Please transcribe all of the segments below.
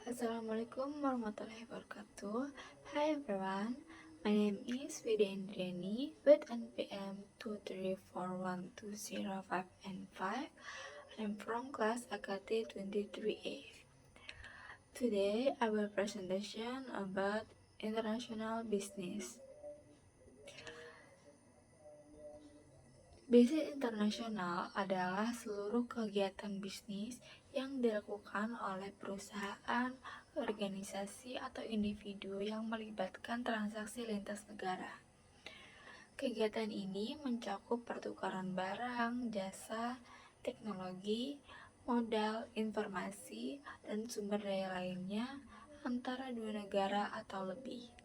Assalamualaikum warahmatullahi wabarakatuh. Hi everyone, my name is Widya Indriani with NPM 2341205 and 5. I'm from class AKT 23A. Today I will presentation about international business. Bisnis internasional adalah seluruh kegiatan bisnis yang dilakukan oleh perusahaan, organisasi, atau individu yang melibatkan transaksi lintas negara. Kegiatan ini mencakup pertukaran barang, jasa, teknologi, modal, informasi, dan sumber daya lainnya antara dua negara atau lebih.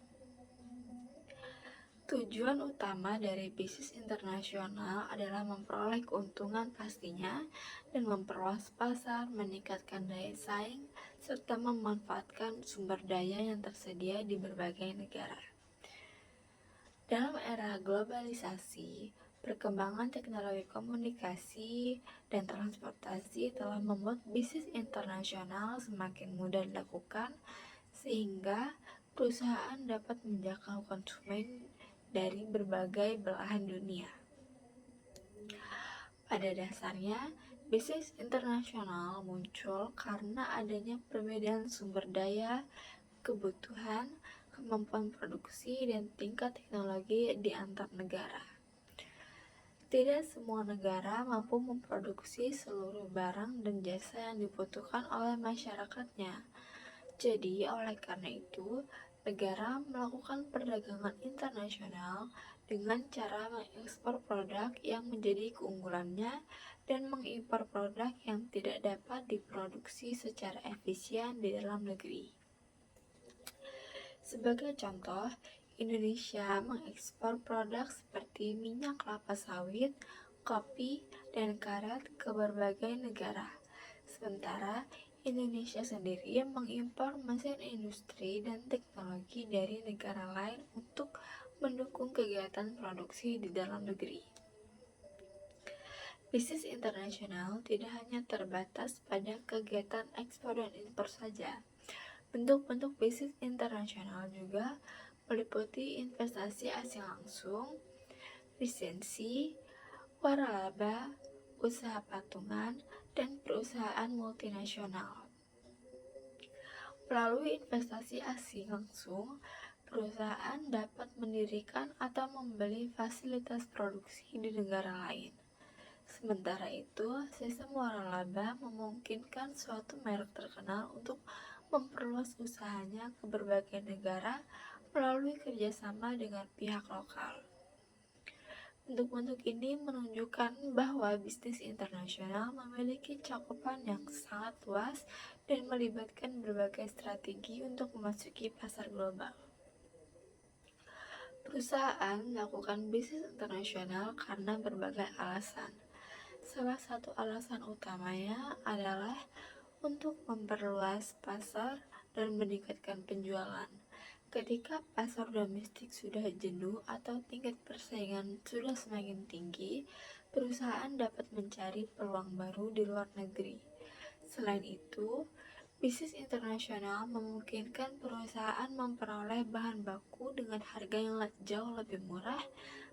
Tujuan utama dari bisnis internasional adalah memperoleh keuntungan pastinya dan memperluas pasar, meningkatkan daya saing, serta memanfaatkan sumber daya yang tersedia di berbagai negara. Dalam era globalisasi, perkembangan teknologi komunikasi dan transportasi telah membuat bisnis internasional semakin mudah dilakukan, sehingga perusahaan dapat menjangkau konsumen dari berbagai belahan dunia. Pada dasarnya, bisnis internasional muncul karena adanya perbedaan sumber daya, kebutuhan, kemampuan produksi, dan tingkat teknologi di antar negara. Tidak semua negara mampu memproduksi seluruh barang dan jasa yang dibutuhkan oleh masyarakatnya. Jadi, oleh karena itu, negara melakukan perdagangan internasional dengan cara mengekspor produk yang menjadi keunggulannya dan mengimpor produk yang tidak dapat diproduksi secara efisien di dalam negeri. Sebagai contoh, Indonesia mengekspor produk seperti minyak kelapa sawit, kopi, dan karet ke berbagai negara. Sementara Indonesia sendiri mengimpor mesin industri dan teknologi dari negara lain untuk mendukung kegiatan produksi di dalam negeri. Bisnis internasional tidak hanya terbatas pada kegiatan ekspor dan impor saja. Bentuk-bentuk bisnis internasional juga meliputi investasi asing langsung, lisensi, waralaba, usaha patungan, dan perusahaan multinasional. Melalui investasi asing langsung, perusahaan dapat mendirikan atau membeli fasilitas produksi di negara lain. Sementara itu, sistem waralaba memungkinkan suatu merek terkenal untuk memperluas usahanya ke berbagai negara melalui kerjasama dengan pihak lokal. Bentuk-bentuk ini menunjukkan bahwa bisnis internasional memiliki cakupan yang sangat luas dan melibatkan berbagai strategi untuk memasuki pasar global. Perusahaan melakukan bisnis internasional karena berbagai alasan. Salah satu alasan utamanya adalah untuk memperluas pasar dan meningkatkan penjualan. Ketika pasar domestik sudah jenuh atau tingkat persaingan sudah semakin tinggi, perusahaan dapat mencari peluang baru di luar negeri. Selain itu, bisnis internasional memungkinkan perusahaan memperoleh bahan baku dengan harga yang jauh lebih murah,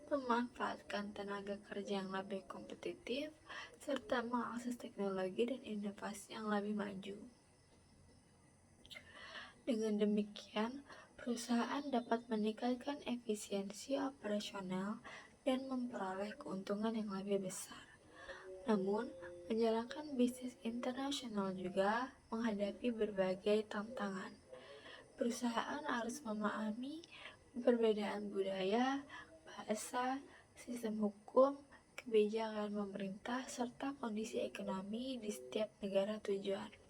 memanfaatkan tenaga kerja yang lebih kompetitif, serta mengakses teknologi dan inovasi yang lebih maju. Dengan demikian, perusahaan dapat meningkatkan efisiensi operasional dan memperoleh keuntungan yang lebih besar. Namun, menjalankan bisnis internasional juga menghadapi berbagai tantangan. Perusahaan harus memahami perbedaan budaya, bahasa, sistem hukum, kebijakan pemerintah, serta kondisi ekonomi di setiap negara tujuan.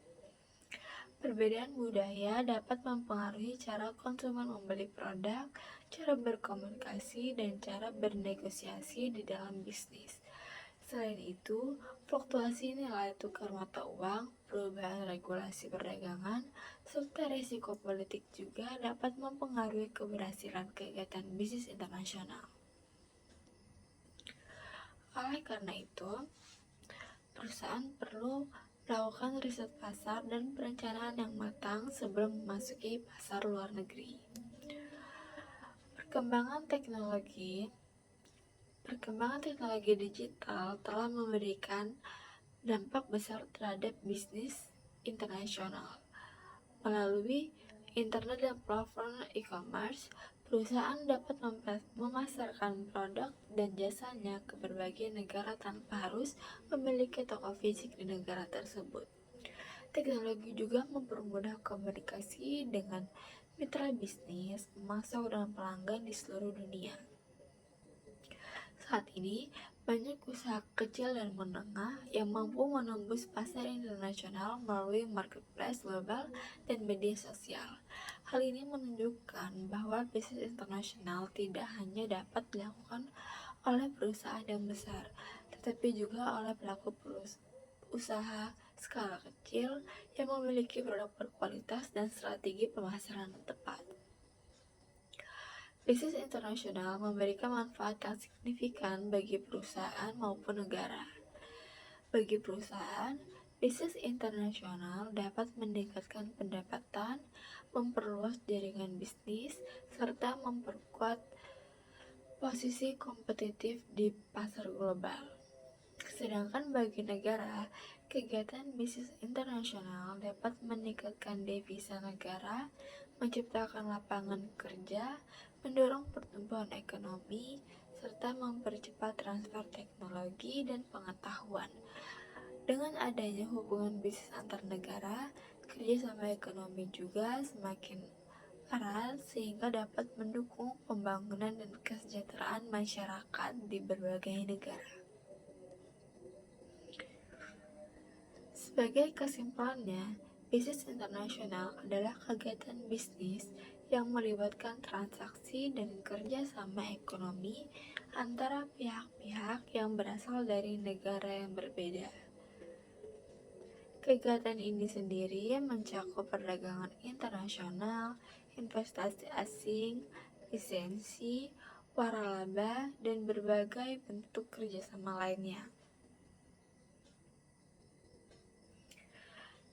Perbedaan budaya dapat mempengaruhi cara konsumen membeli produk, cara berkomunikasi, dan cara bernegosiasi di dalam bisnis. Selain itu, fluktuasi nilai tukar mata uang, perubahan regulasi perdagangan, serta risiko politik juga dapat mempengaruhi keberhasilan kegiatan bisnis internasional. Oleh karena itu, perusahaan perlu melakukan riset pasar dan perencanaan yang matang sebelum memasuki pasar luar negeri. Perkembangan teknologi digital telah memberikan dampak besar terhadap bisnis internasional. Melalui internet dan platform e-commerce, perusahaan dapat memasarkan produk dan jasanya ke berbagai negara tanpa harus memiliki toko fisik di negara tersebut. Teknologi juga mempermudah komunikasi dengan mitra bisnis, pemasok, dan pelanggan di seluruh dunia. Saat ini, banyak usaha kecil dan menengah yang mampu menembus pasar internasional melalui marketplace global dan media sosial. Hal ini menunjukkan bahwa bisnis internasional tidak hanya dapat dilakukan oleh perusahaan yang besar, tetapi juga oleh pelaku usaha skala kecil yang memiliki produk berkualitas dan strategi pemasaran tepat. Bisnis internasional memberikan manfaat yang signifikan bagi perusahaan maupun negara. Bagi perusahaan, bisnis internasional dapat meningkatkan pendapatan, memperluas jaringan bisnis, serta memperkuat posisi kompetitif di pasar global. Sedangkan bagi negara, kegiatan bisnis internasional dapat meningkatkan devisa negara, menciptakan lapangan kerja, mendorong pertumbuhan ekonomi, serta mempercepat transfer teknologi dan pengetahuan. Dengan adanya hubungan bisnis antar negara, kerjasama ekonomi juga semakin erat sehingga dapat mendukung pembangunan dan kesejahteraan masyarakat di berbagai negara. Sebagai kesimpulannya, bisnis internasional adalah kegiatan bisnis yang melibatkan transaksi dan kerjasama ekonomi antara pihak-pihak yang berasal dari negara yang berbeda. Kegiatan ini sendiri mencakup perdagangan internasional, investasi asing, lisensi, waralaba, dan berbagai bentuk kerjasama lainnya.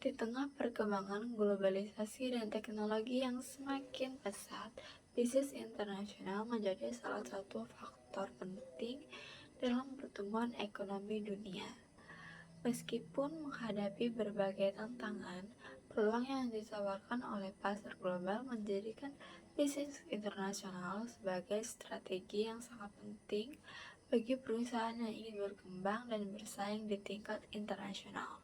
Di tengah perkembangan globalisasi dan teknologi yang semakin pesat, bisnis internasional menjadi salah satu faktor penting dalam pertumbuhan ekonomi dunia. Meskipun menghadapi berbagai tantangan, peluang yang ditawarkan oleh pasar global menjadikan bisnis internasional sebagai strategi yang sangat penting bagi perusahaan yang ingin berkembang dan bersaing di tingkat internasional.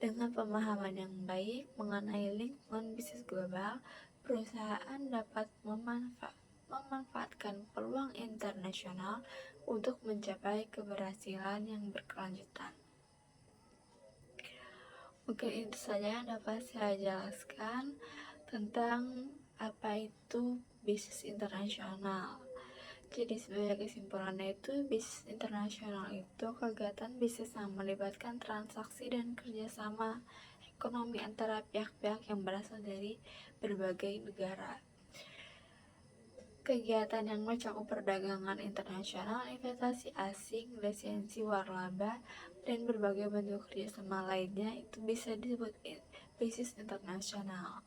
Dengan pemahaman yang baik mengenai lingkungan bisnis global, perusahaan dapat memanfaatkan peluang internasional untuk mencapai keberhasilan yang berkelanjutan. Mungkin itu saja yang dapat saya jelaskan tentang apa itu bisnis internasional. Jadi sebagai kesimpulannya itu, bisnis internasional itu kegiatan bisnis yang melibatkan transaksi dan kerjasama ekonomi antara pihak-pihak yang berasal dari berbagai negara. Kegiatan yang mencakup perdagangan internasional, investasi asing, lisensi waralaba, dan berbagai bentuk kerjasama lainnya itu bisa disebut bisnis internasional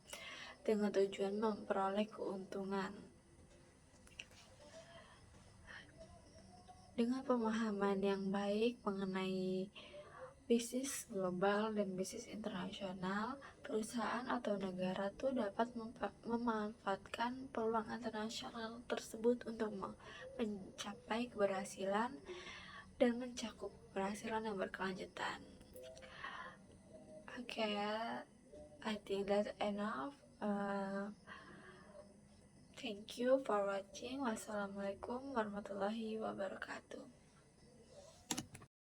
dengan tujuan memperoleh keuntungan. Dengan pemahaman yang baik mengenai bisnis global dan bisnis internasional, perusahaan atau negara tuh dapat memanfaatkan peluang internasional tersebut untuk mencapai keberhasilan dan mencakup keberhasilan yang berkelanjutan. Okay, I think that's enough. Thank you for watching. Wassalamualaikum warahmatullahi wabarakatuh.